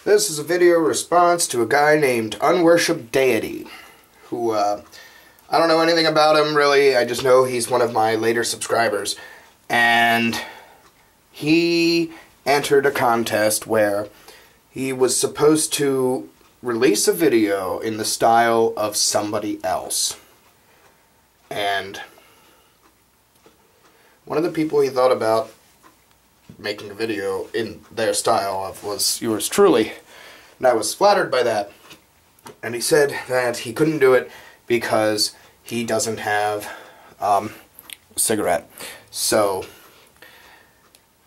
This is a video response to a guy named Unworshiped Deity, who, I don't know anything about him really, I just know he's one of my later subscribers, and he entered a contest where he was supposed to release a video in the style of somebody else. And one of the people he thought about making a video in their style of was yours truly, and I was flattered by that. And he said that he couldn't do it because he doesn't have a cigarette, so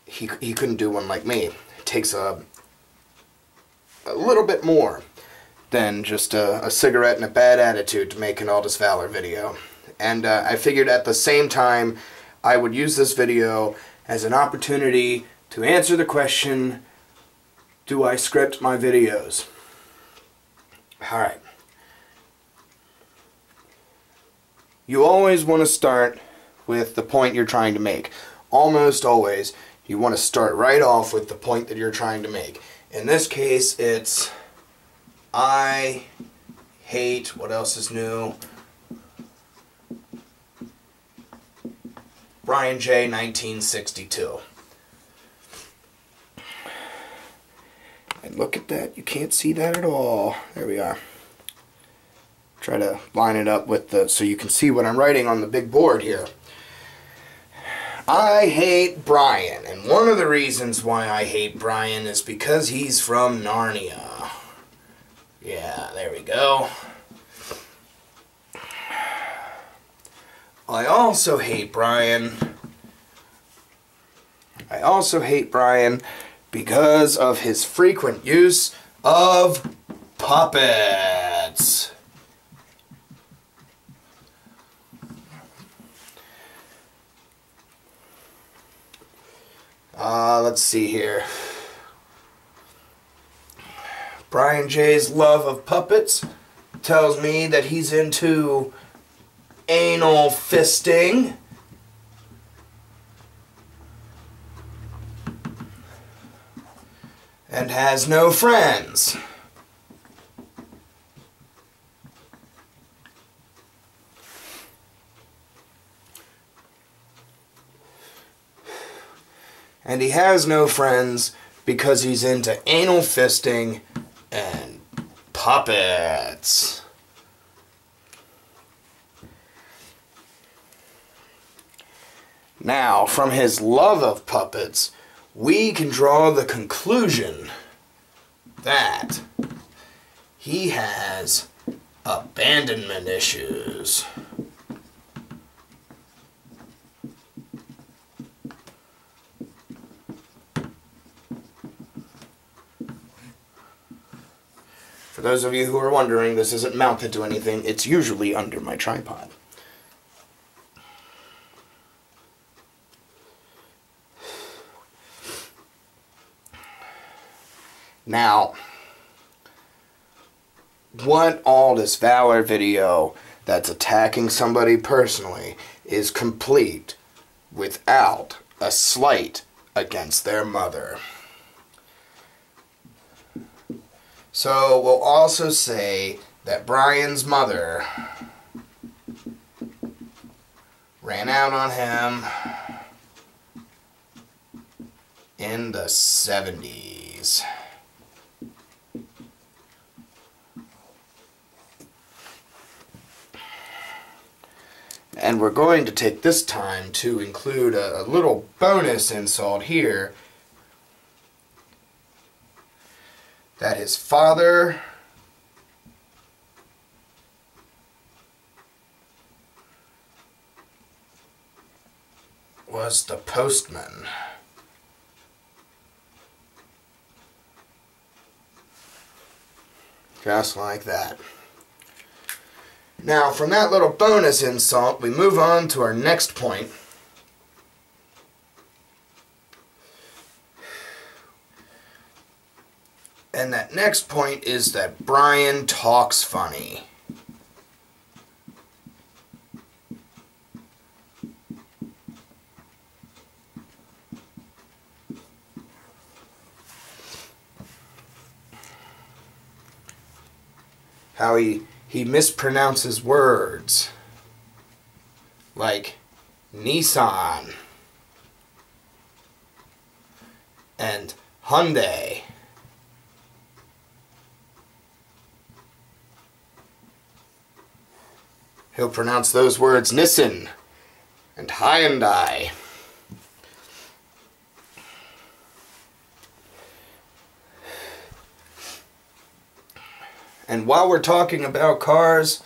he couldn't do one like me. It takes a little bit more than just a cigarette and a bad attitude to make an Aldous Valor video. And I figured at the same time I would use this video as an opportunity to answer the question, do I script my videos? Alright. You always want to start with the point you're trying to make. Almost always, you want to start right off with the point that you're trying to make. In this case, it's I hate, what else is new? Brian J. 1962. And look at that, you can't see that at all. There we are. Try to line it up with the, so you can see what I'm writing on the big board here. I hate Brian, and one of the reasons why I hate Brian is because he's from Narnia. Yeah, there we go. I also hate Brian because of his frequent use of puppets. Let's see here. Brian J's love of puppets tells me that he's into anal fisting. And has no friends. And he has no friends because he's into anal fisting and puppets. Now, from his love of puppets, we can draw the conclusion that he has abandonment issues. For those of you who are wondering, this isn't mounted to anything. It's usually under my tripod. Now, what Aldous Valor video that's attacking somebody personally is complete without a slight against their mother. So we'll also say that Brian's mother ran out on him in the 70s. And we're going to take this time to include a little bonus insult here. That his father was the postman. Just like that. Now, from that little bonus insult, we move on to our next point. And that next point is that Brian talks funny. how he mispronounces words like Nissan and Hyundai. He'll pronounce those words Nissan and Hyundai. And while we're talking about cars,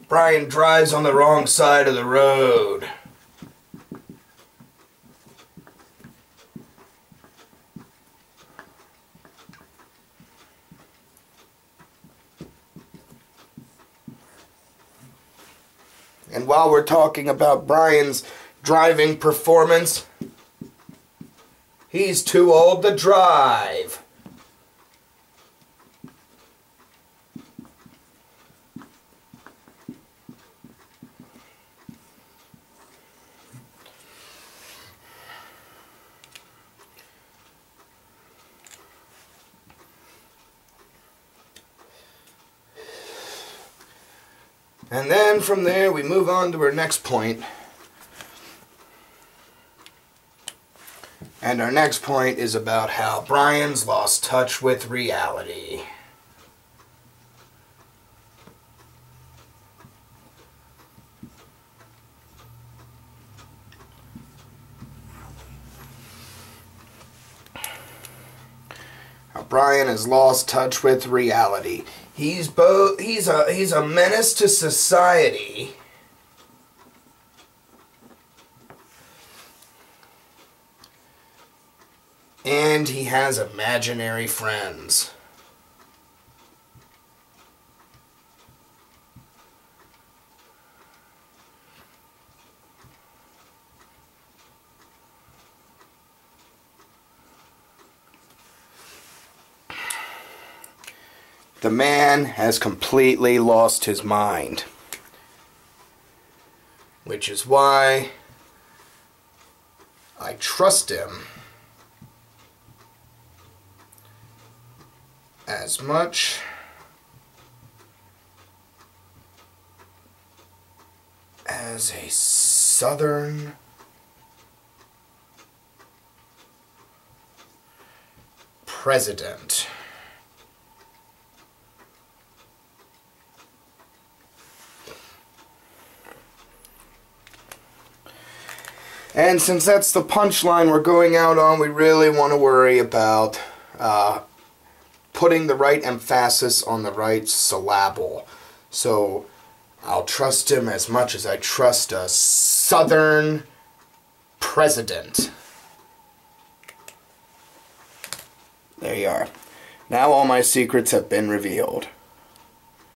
Brian drives on the wrong side of the road. And while we're talking about Brian's driving performance, he's too old to drive. And then from there we move on to our next point. And our next point is about how Brian's lost touch with reality. How Brian has lost touch with reality. He's a menace to society. And he has imaginary friends. The man has completely lost his mind. Which is why I trust him as much as a Southern president. And since that's the punchline we're going out on, we really want to worry about putting the right emphasis on the right syllable. So I'll trust him as much as I trust a Southern president. There you are. Now all my secrets have been revealed.